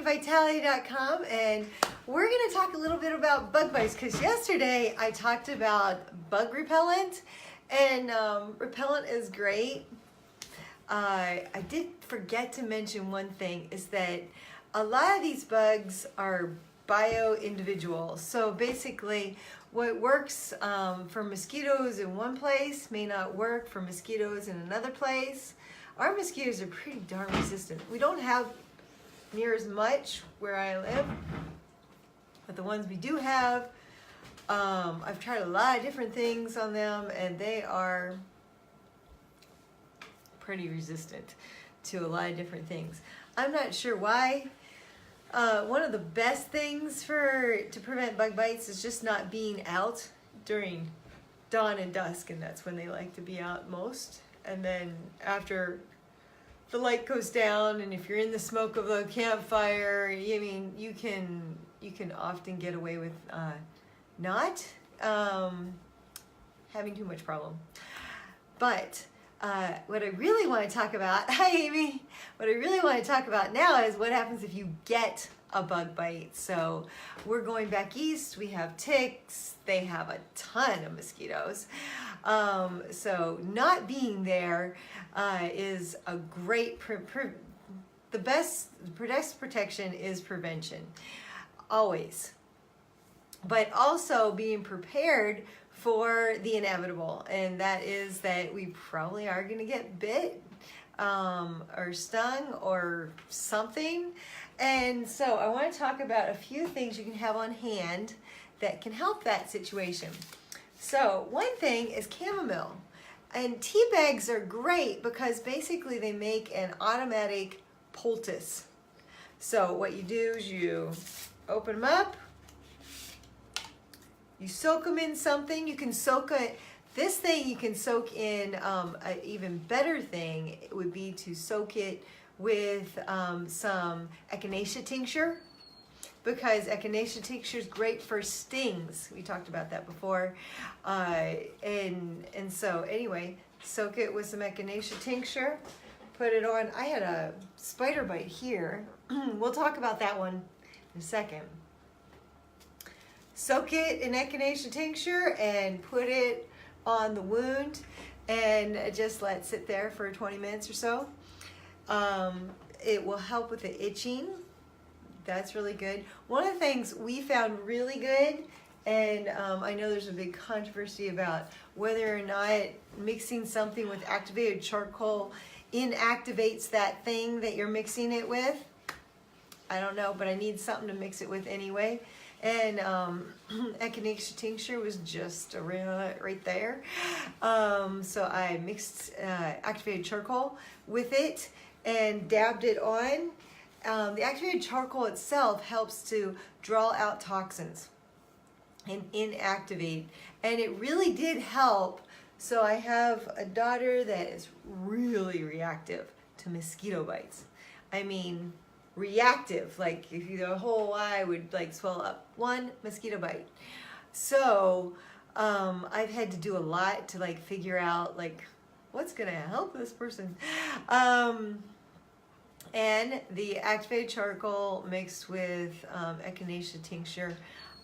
babyvitality.com, and we're going to talk a little bit about bug bites because yesterday I talked about bug repellent, and repellent is great. I did forget to mention one thing, is that a lot of these bugs are bio-individual. So basically what works for mosquitoes in one place may not work for mosquitoes in another place. Our mosquitoes are pretty darn resistant. We don't have near as much where I live, but the ones we do have, I've tried a lot of different things on them, and they are pretty resistant to a lot of different things. I'm not sure why. One of the best things to prevent bug bites is just not being out during dawn and dusk, and that's when they like to be out most. And then after the light goes down, and if you're in the smoke of the campfire, I mean, you can often get away with not having too much problem. But what I really want to talk about, hi Amy, what I really want to talk about now is what happens if you get a bug bite. So we're going back east, we have ticks, they have a ton of mosquitoes. So not being there is a great, the best protection is prevention, always. But also being prepared for the inevitable, and that is that we probably are going to get bit or stung or something. And so I want to talk about a few things you can have on hand that can help that situation. So one thing is chamomile, and tea bags are great because basically they make an automatic poultice. So what you do is you open them up, you soak them in something. You can soak it. This thing you can soak in. An even better thing would be to soak it with some echinacea tincture, because echinacea tincture is great for stings. We talked about that before, and so anyway, soak it with some echinacea tincture. Put it on. I had a spider bite here. We'll talk about that one in a second. Soak it in echinacea tincture and put it on the wound, and just let it sit there for 20 minutes or so. It will help with the itching. That's really good. One of the things we found really good, and I know there's a big controversy about whether or not mixing something with activated charcoal inactivates that thing that you're mixing it with. I don't know, but I need something to mix it with anyway. And echinacea tincture was just right there. So I mixed activated charcoal with it and dabbed it on. The activated charcoal itself helps to draw out toxins and inactivate. And it really did help. So I have a daughter that is really reactive to mosquito bites. I mean, reactive, like if you, the whole eye would like swell up, one mosquito bite. So I've had to do a lot to like figure out like what's gonna help this person. And the activated charcoal mixed with echinacea tincture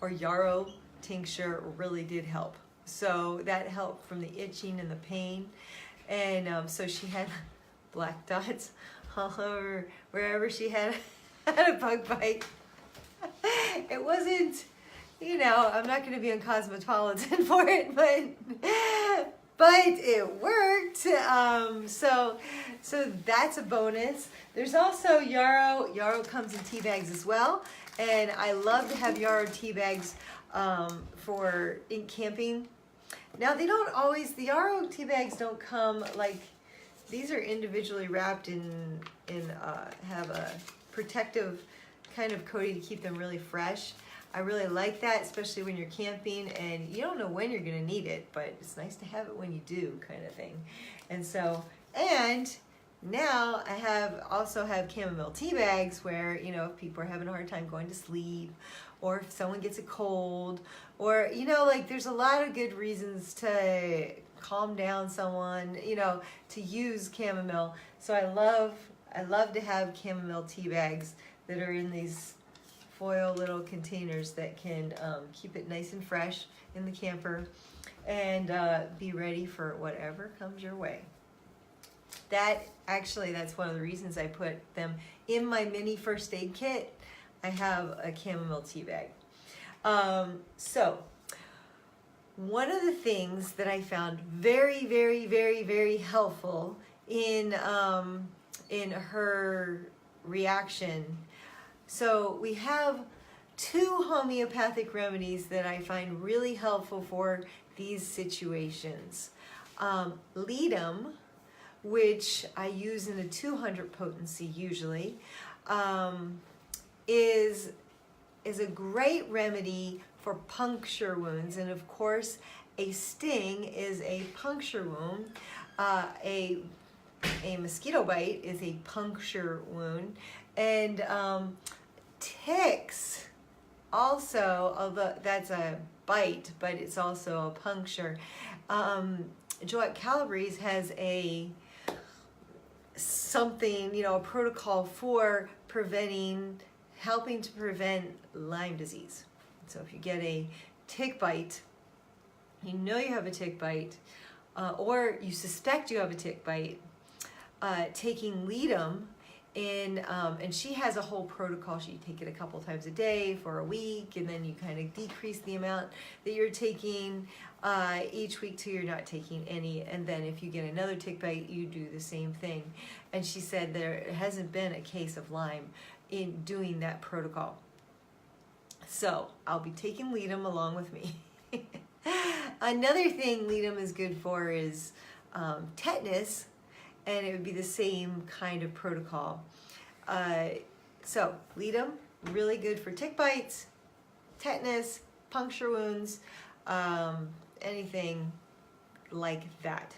or yarrow tincture really did help. So that helped from the itching and the pain. And so she had black dots all over wherever she had a bug bite. It wasn't, you know, I'm not going to be on Cosmopolitan for it, but it worked. So that's a bonus. There's also yarrow. Yarrow comes in tea bags as well, and I love to have yarrow tea bags for in camping. Now they don't always, the yarrow tea bags don't come like, these are individually wrapped in have a protective kind of coating to keep them really fresh. I really like that, especially when you're camping and you don't know when you're gonna need it, but it's nice to have it when you do, kind of thing. And so, and now I also have chamomile tea bags where, you know, if people are having a hard time going to sleep, or if someone gets a cold, or, you know, like there's a lot of good reasons to calm down someone, you know, to use chamomile. So I love to have chamomile tea bags that are in these foil little containers that can keep it nice and fresh in the camper and be ready for whatever comes your way. That's one of the reasons I put them in my mini first aid kit. I have a chamomile tea bag. So one of the things that I found very, very, very, very helpful in her reaction. So we have 2 homeopathic remedies that I find really helpful for these situations. Ledum, which I use in a 200 potency usually, is a great remedy for puncture wounds. And of course, a sting is a puncture wound. A mosquito bite is a puncture wound. And ticks also, although that's a bite, but it's also a puncture. Joette Calabrese has a protocol for helping to prevent Lyme disease. So if you get a tick bite, you know you have a tick bite, or you suspect you have a tick bite, taking Ledum and she has a whole protocol. You take it a couple times a day for a week, and then you kind of decrease the amount that you're taking each week till you're not taking any. And then if you get another tick bite, you do the same thing. And she said there hasn't been a case of Lyme in doing that protocol. So I'll be taking Ledum along with me. Another thing Ledum is good for is tetanus, and it would be the same kind of protocol. So Ledum, really good for tick bites, tetanus, puncture wounds, anything like that.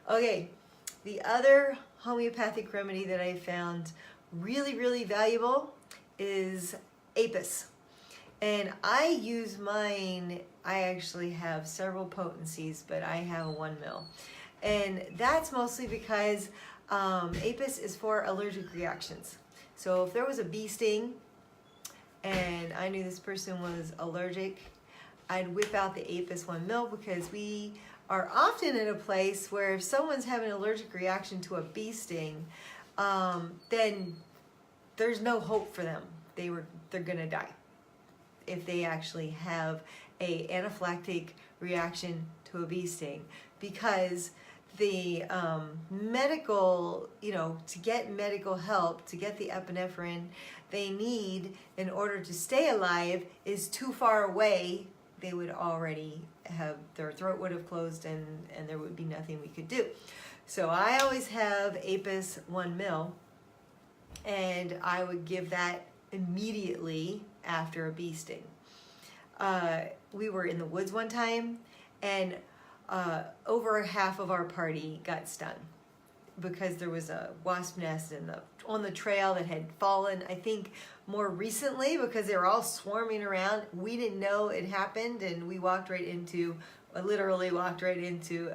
Okay, the other homeopathic remedy that I found really, really valuable is Apis. And I use mine, I actually have several potencies, but I have a 1 mil. And that's mostly because Apis is for allergic reactions. So if there was a bee sting and I knew this person was allergic, I'd whip out the Apis 1 mil, because we are often in a place where if someone's having an allergic reaction to a bee sting, then there's no hope for them. They're gonna die if they actually have a anaphylactic reaction to a bee sting, because the medical, to get medical help, to get the epinephrine they need in order to stay alive is too far away. They would already their throat would have closed, and there would be nothing we could do. So I always have Apis 1 mil, and I would give that immediately after a bee sting. We were in the woods one time, and over half of our party got stung because there was a wasp nest on the trail that had fallen, I think more recently, because they were all swarming around. We didn't know it happened, and we literally walked right into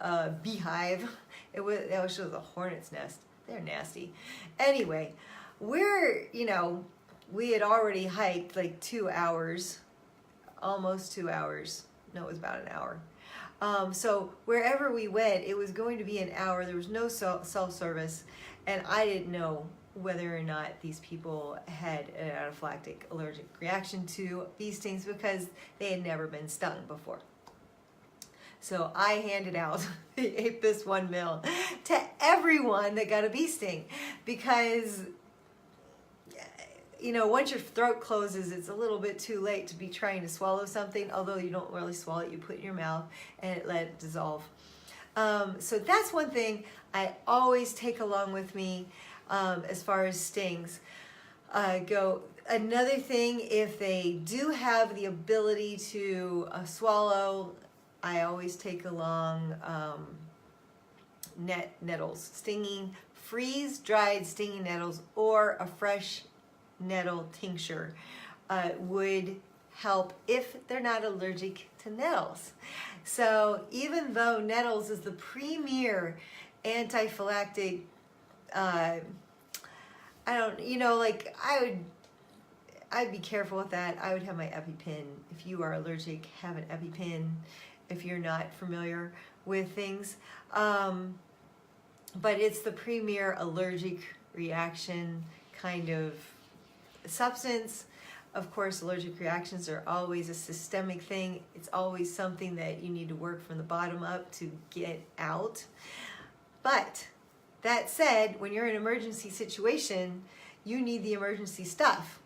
a beehive. It was just a hornet's nest. They're nasty. Anyway, we had already hiked like 2 hours, almost 2 hours. No, it was about an hour. So wherever we went, it was going to be an hour. There was no self-service, and I didn't know whether or not these people had an anaphylactic allergic reaction to bee stings, because they had never been stung before. So I handed out the Apis 1 mil to everyone that got a bee sting, because once your throat closes, it's a little bit too late to be trying to swallow something. Although you don't really swallow it, you put it in your mouth and let it dissolve. So that's one thing I always take along with me as far as stings go. Another thing, if they do have the ability to swallow, I always take along nettles, freeze-dried stinging nettles, or a fresh nettle tincture would help if they're not allergic to nettles. So even though nettles is the premier antiphylactic I don't, like I'd be careful with that. I would have my EpiPen. If you are allergic, have an EpiPen if you're not familiar with things. But it's the premier allergic reaction kind of substance. Of course, allergic reactions are always a systemic thing. It's always something that you need to work from the bottom up to get out. But that said, when you're in an emergency situation, you need the emergency stuff.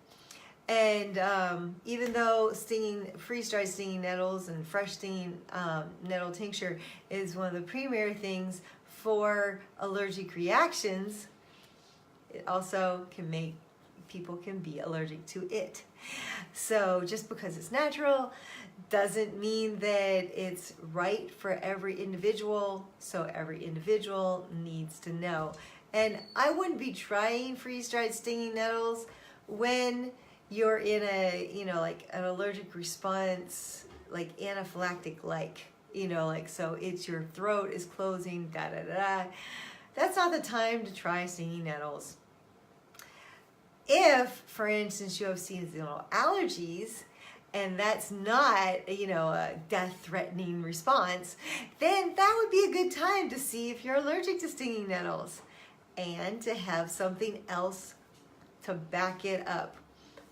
And even though freeze-dried stinging nettles and fresh stinging nettle tincture is one of the premier things for allergic reactions, it also can make people can be allergic to it. So just because it's natural doesn't mean that it's right for every individual. So every individual needs to know. And I wouldn't be trying freeze-dried stinging nettles when you're in a, like an allergic response, like anaphylactic, so it's your throat is closing, That's not the time to try stinging nettles. If, for instance, you have seasonal allergies, and that's not, a death-threatening response, then that would be a good time to see if you're allergic to stinging nettles and to have something else to back it up.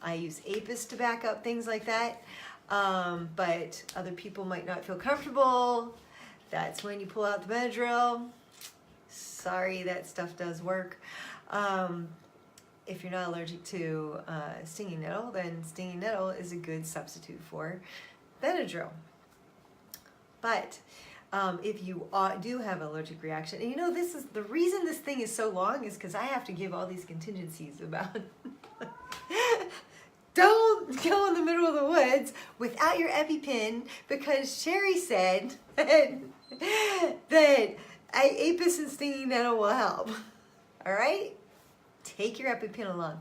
I use Apis to back up things like that, but other people might not feel comfortable. That's when you pull out the Benadryl. Sorry, that stuff does work. If you're not allergic to stinging nettle, then stinging nettle is a good substitute for Benadryl. But if you do have an allergic reaction, and this is the reason this thing is so long is because I have to give all these contingencies about don't go in the middle of the woods without your EpiPen, because Sherry said that Apis and stinging nettle will help. All right? Take your EpiPen along.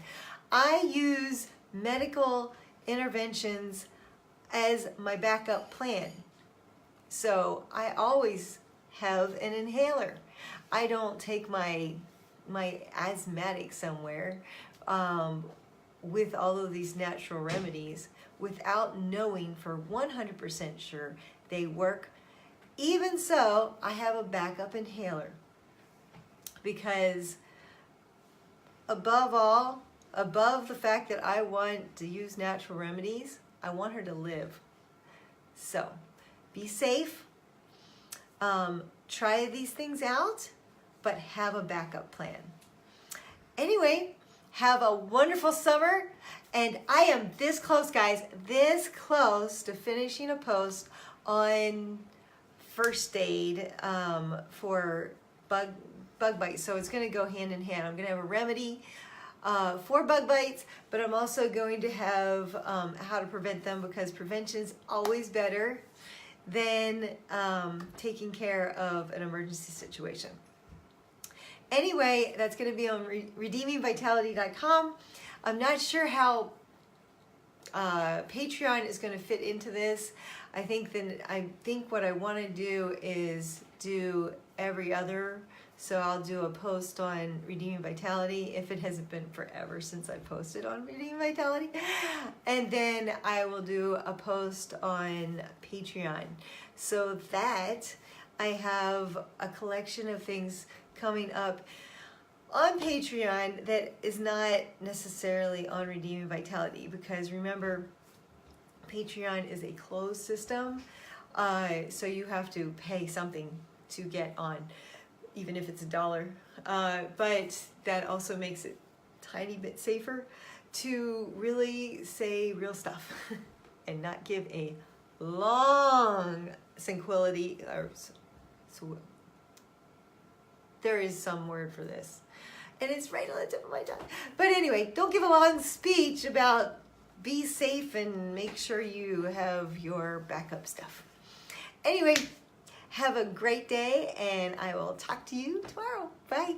I use medical interventions as my backup plan. So I always have an inhaler. I don't take my asthmatic somewhere with all of these natural remedies without knowing for 100% sure they work. Even so, I have a backup inhaler, because above all, above the fact that I want to use natural remedies, I want her to live. So be safe, try these things out, but have a backup plan. Anyway, have a wonderful summer, and I am this close, guys, this close to finishing a post on first aid for bug bites. So it's going to go hand in hand. I'm going to have a remedy for bug bites, but I'm also going to have how to prevent them, because prevention's always better than taking care of an emergency situation. Anyway, that's going to be on redeemingvitality.com. I'm not sure how Patreon is going to fit into this. I think what I want to do is do every other. So I'll do a post on Redeeming Vitality, if it hasn't been forever since I posted on Redeeming Vitality. And then I will do a post on Patreon, so that I have a collection of things coming up on Patreon that is not necessarily on Redeeming Vitality, because remember, Patreon is a closed system, so you have to pay something to get on, even if it's $1. But that also makes it a tiny bit safer to really say real stuff and not give a long sequelae, or so there is some word for this, and it's right on the tip of my tongue. But anyway, don't give a long speech about be safe and make sure you have your backup stuff. Anyway, have a great day, and I will talk to you tomorrow. Bye.